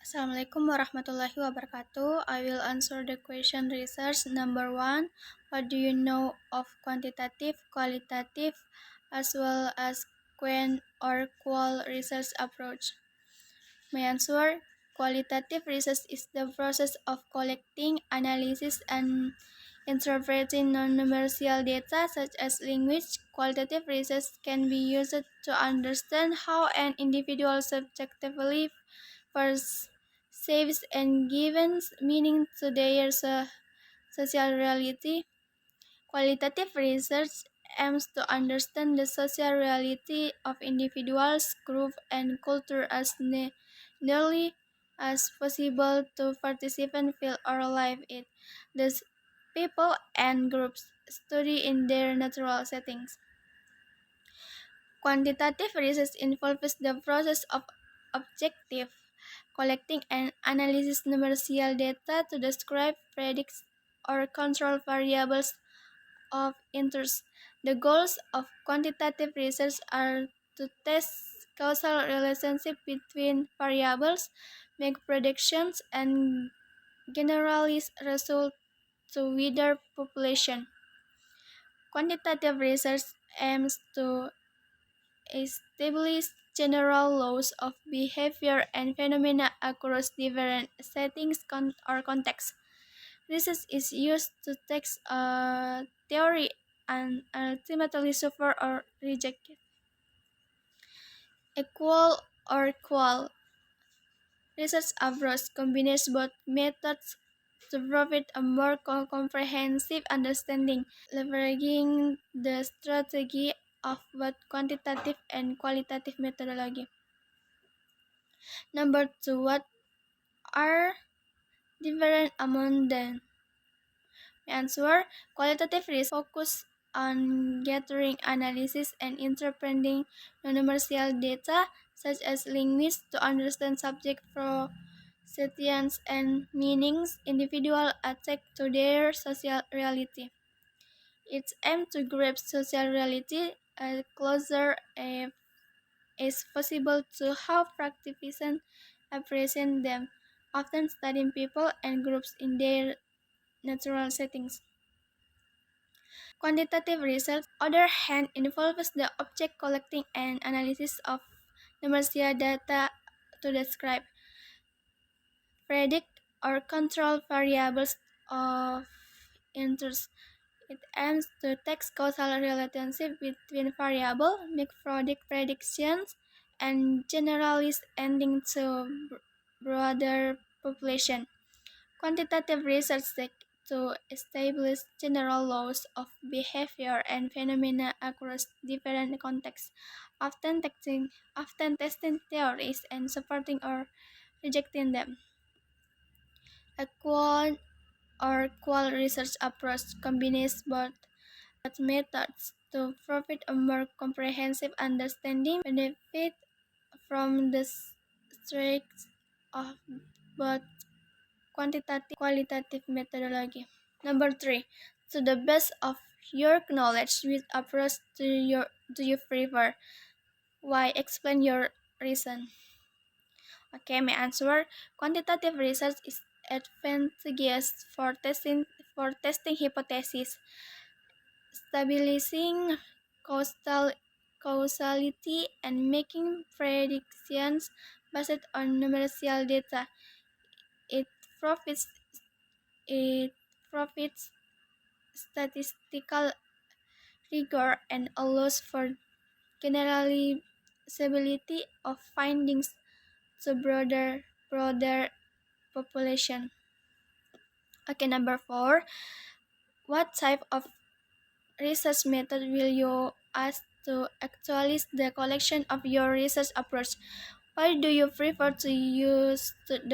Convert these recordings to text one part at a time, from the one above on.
Assalamualaikum warahmatullahi wabarakatuh. I will answer the question research. Number one, what do you know of quantitative, qualitative, as well as quant or qual research approach? My answer, qualitative research is the process of collecting, analysis, and interpreting non-numerical data such as language. Qualitative research can be used to understand how an individual subjectively perceives and gives meaning to their social reality. Qualitative research aims to understand the social reality of individuals, groups, and culture as nearly as possible to participants feel or live it. Thus, people and groups study in their natural settings. Quantitative research involves the process of objective collecting and analyzing numerical data to describe, predict, or control variables of interest. The goals of quantitative research are to test causal relationship between variables, make predictions, and generalize results to wider population. Quantitative research aims to establish general laws of behavior and phenomena across different settings or contexts. Research is used to test a theory and ultimately suffer or reject it. Equal or qual research approach combines both methods to provide a more comprehensive understanding, leveraging the strategy of both quantitative and qualitative methodology. Number two, what are different among them? Answer, qualitative research focus on gathering, analysis, and interpreting non-numerical data, such as language, to understand subject procedures and meanings individual attach to their social reality. Its aim to grasp social reality as closer as possible to how participants appreciate them, often studying people and groups in their natural settings. Quantitative research, on the other hand, involves the object collecting and analysis of numerical data to describe, predict, or control variables of interest. It aims to test causal relationship between variables, make predictions, and generalize ending to broader population. Quantitative research seeks to establish general laws of behavior and phenomena across different contexts, often testing theories and supporting or rejecting them. A quant or qual research approach combines both methods to provide a more comprehensive understanding, benefit from the strengths of both quantitative qualitative methodology. Number three, to the best of your knowledge, which approach do you prefer? Why? Explain your reason. Okay, my answer. Quantitative research is advantageous for testing hypotheses, stabilizing causality, and making predictions based on numerical data. It profits it profits statistical rigor and allows for generalizability of findings to broader population. Okay, number four. What type of research method will you ask to actualize the collection of your research approach? Why do you prefer to use the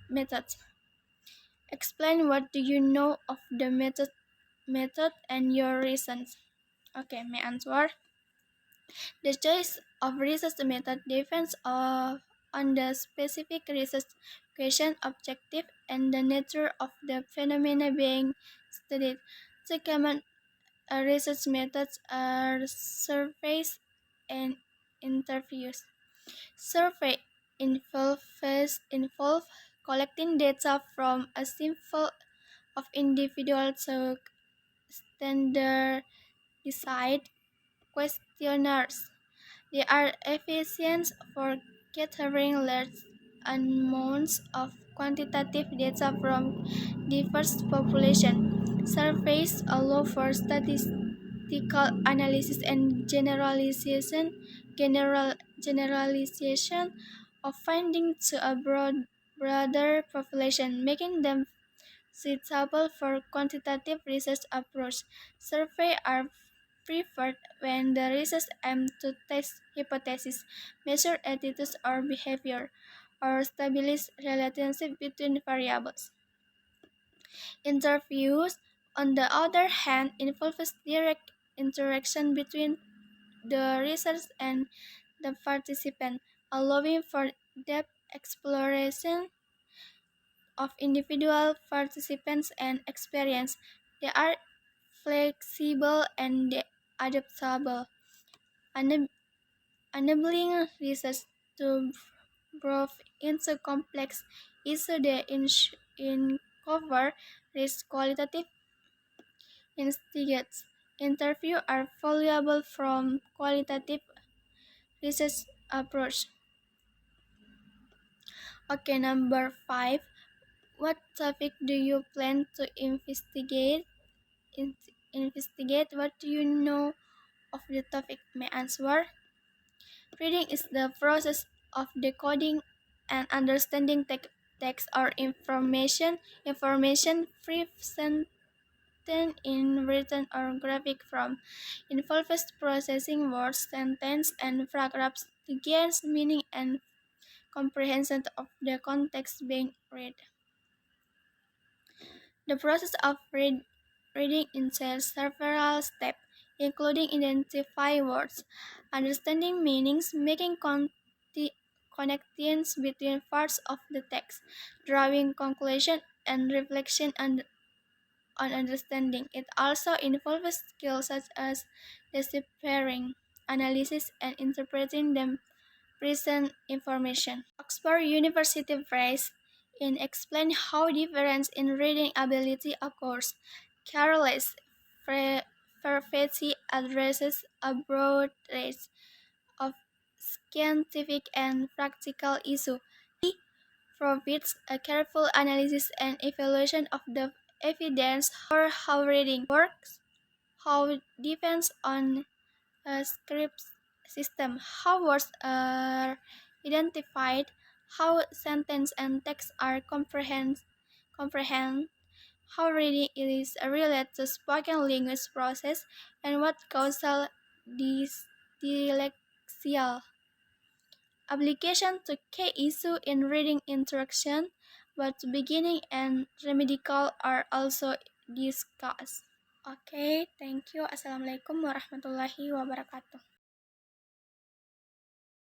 methods? Explain what do you know of the method and your reasons. Okay, my answer. The choice of research method depends on the specific research question, objective, and the nature of the phenomena being studied. Two common research methods are surveys and interviews. Survey involve collecting data from a sample of individuals to standardized questionnaires. They are efficient for gathering large amounts of quantitative data from diverse populations. Surveys allow for statistical analysis and generalization of findings to a broader population, making them suitable for quantitative research approach. Surveys are preferred when the research aims to test hypotheses, measure attitudes or behavior, or establish relationships between variables. Interviews, on the other hand, involves direct interaction between the researcher and the participant, allowing for depth exploration of individual participants and experience. They are flexible and adaptable, enabling research to delve into complex issues that uncover risk qualitative instigates. Interviews are valuable from qualitative research approach. Okay, number 5. What topic do you plan to investigate? Investigate. What do you know of the topic? May answer. Reading is the process of decoding and understanding text or information. Information presented in written or graphic form involves processing words, sentences, and paragraphs to gain meaning and comprehension of the context being read. The process of reading entails several steps, including identifying words, understanding meanings, making connections between parts of the text, drawing conclusions, and reflection on understanding. It also involves skills such as deciphering, analysis, and interpreting the present information. Oxford University Press in explain how difference in reading ability occurs. Careless Perfetti addresses a broad range of scientific and practical issues. He provides a careful analysis and evaluation of the evidence for how reading works, how depends on a script system, how words are identified, how sentence and text are comprehend, how reading is related to spoken language process, and what causal dyslexia. Application to key issue in reading interaction, but beginning and remedial are also discussed. Okay, thank you. Assalamualaikum warahmatullahi wabarakatuh.